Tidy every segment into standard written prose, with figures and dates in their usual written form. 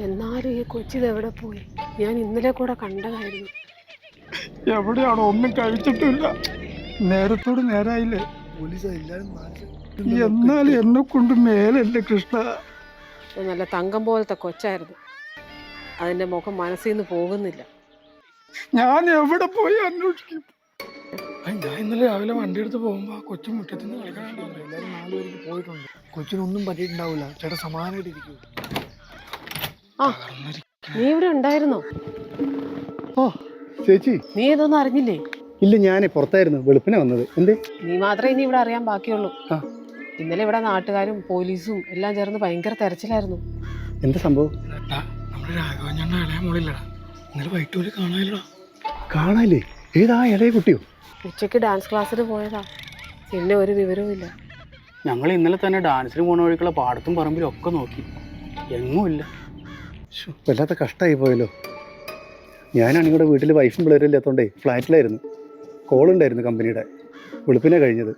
എന്നാലും ഈ കൊച്ചിത് എവിടെ പോയി? ഞാൻ ഇന്നലെ കൂടെ കണ്ടതായിരുന്നു. എവിടെയാണോ? ഒന്നും കഴിച്ചിട്ടില്ല. നേരത്തോട് നേരായില്ലേ? എന്നാൽ എന്നെ കൊണ്ട് മേലല്ലേ കൃഷ്ണ. നല്ല തങ്കം പോലത്തെ കൊച്ചായിരുന്നു. അതിന്റെ മുഖം മനസ്സിൽ നിന്ന് പോകുന്നില്ല. ഞാൻ എവിടെ പോയി അന്വേഷിക്കും? ഞാൻ ഇന്നലെ രാവിലെ വണ്ടി എടുത്ത് പോകുമ്പോ കൊച്ചു മുറ്റത്തുനിന്ന് കളിക്കാനുണ്ടാവും. എല്ലാവരും 4 പേർക്ക് പോയിട്ടുണ്ട്. കൊച്ചിനൊന്നും പറ്റിയിട്ടുണ്ടാവില്ല. ചേട്ടാ സമാധാനമായിട്ടിരിക്കും. ആ, നീ ഇവിടെ ഉണ്ടായിരുന്നോ? ഓ ചേച്ചി, നീ ഇതൊന്നും അറിഞ്ഞില്ലേ? ഇല്ല, ഞാൻ പുറത്തായിരുന്നു. വെളുപ്പിനെ വന്നത്. എന്തേ? നീ മാത്രമേ ഇനി ഇവിടെ അറിയാൻ ബാക്കിയുള്ളൂ. ആ, ഇന്നലെ ഇവിടെ നാട്ടുകാരും പോലീസും എല്ലാം ചേർന്ന് ഭയങ്കര തെരച്ചിലായിരുന്നു. എന്താ സംഭവം? നമ്മുടെ രാഘവഞ്ഞണ്ണ ഇളയ മോളില്ലടാ, ഇന്നലെ വൈകിട്ട് ഒരു കാണാനില്ലടാ. കാണാല്ലേ? ഏതാ ഇളയ കുട്ടിയോ? ഉച്ചയ്ക്ക് ഡാൻസ് ക്ലാസ്സിന് പോയതാ. പിന്നെ ഒരു വിവരവും ഇല്ല. ഞങ്ങൾ ഇന്നലെ തന്നെ ഡാൻസിന് പോണ വഴിക്കുള്ള പാടത്തും പറമ്പിലും ഒക്കെ നോക്കി, എങ്ങുമില്ല. വല്ലാത്ത കഷ്ടമായി പോയല്ലോ. ഞാനാണെങ്കിൽ ഇവിടെ വീട്ടിൽ വൈഫും പിള്ളേരും ഇല്ലാത്തതുകൊണ്ടേ ഫ്ലാറ്റിലായിരുന്നു. കോളുണ്ടായിരുന്നു കമ്പനിയുടെ. വെളുപ്പിനെ കഴിഞ്ഞത്.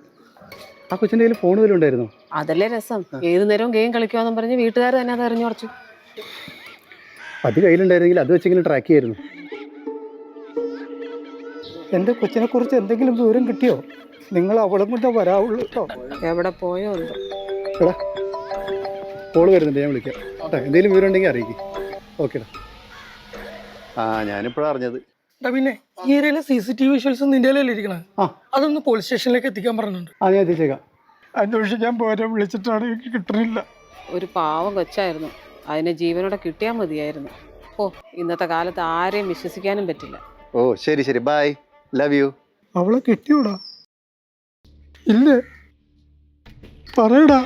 ആ കൊച്ചിൻ്റെ കയ്യിൽ ഫോൺ വല്ലതും ഉണ്ടായിരുന്നോ? അതല്ലേ രസം. ഏതു നേരവും ഗെയിം കളിക്കുവാന്നും പറഞ്ഞ് വീട്ടുകാർ തന്നെ അത് എറിഞ്ഞു കുറച്ചു. അത് കയ്യിലുണ്ടായിരുന്നെങ്കിൽ അത് വെച്ചെങ്കിലും ട്രാക്ക് ചെയ്യായിരുന്നു. എൻ്റെ കൊച്ചിനെ കുറിച്ച് എന്തെങ്കിലും വിവരം കിട്ടിയോ? നിങ്ങൾ അവളും കൊണ്ട് വരാവുള്ളൂ കേട്ടോ. എവിടെ പോയോ എന്തോ. എടാ, കോള് വരുന്നുണ്ട്, ഞാൻ വിളിക്കാം കേട്ടോ. എന്തെങ്കിലും വിവരം ഉണ്ടെങ്കിൽ അറിയിക്കും. ഓക്കേടാ. ആ, ഞാനിപ്പോഴാണ് അറിഞ്ഞത്. പിന്നെ ഈ ഏരിയയിലെ CCTV വിഷ്വൽസ് നിന്റെ ഇരിക്കണേ, അതൊന്ന് പോലീസ് സ്റ്റേഷനിലേക്ക് എത്തിക്കാൻ പറഞ്ഞിട്ടുണ്ട്. ആ, ഞാൻ എത്തിച്ചേക്കാം. അന്വേഷിക്കാൻ പോരാ, വിളിച്ചിട്ടാണ് എനിക്ക് കിട്ടണില്ല. ഒരു പാവം കൊച്ചായിരുന്നു. അതിനെ ജീവനോടെ കിട്ടിയാൽ മതിയായിരുന്നു. ഓ, ഇന്നത്തെ കാലത്ത് ആരെയും വിശ്വസിക്കാനും പറ്റില്ല. ഓ ശരി ശരി, ബൈ, ലവ് യു. അവളെ കിട്ടിയോടാ? ഇല്ലേ? പറയടാ.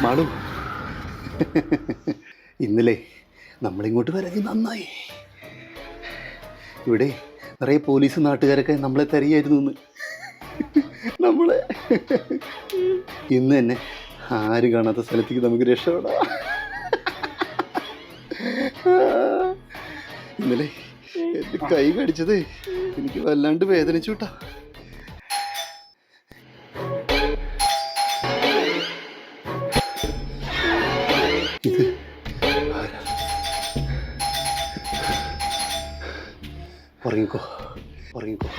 മാളു, ഇന്നലെ നമ്മളിങ്ങോട്ട് വരാൻ നന്നായി. ഇവിടെ നിറയെ പോലീസ് നാട്ടുകാരൊക്കെ നമ്മളെ തരികയായിരുന്നു. നമ്മളെ ഇന്ന് തന്നെ ആരും കാണാത്ത സ്ഥലത്തേക്ക് നമുക്ക് രക്ഷപ്പെടാം. ഇന്നലെ എൻ്റെ കൈ കടിച്ചത് എനിക്ക് വല്ലാണ്ട് വേദനിച്ചു കേട്ടാ. ഇത് ഉറങ്ങിക്കോ, ഉറങ്ങിക്കോ.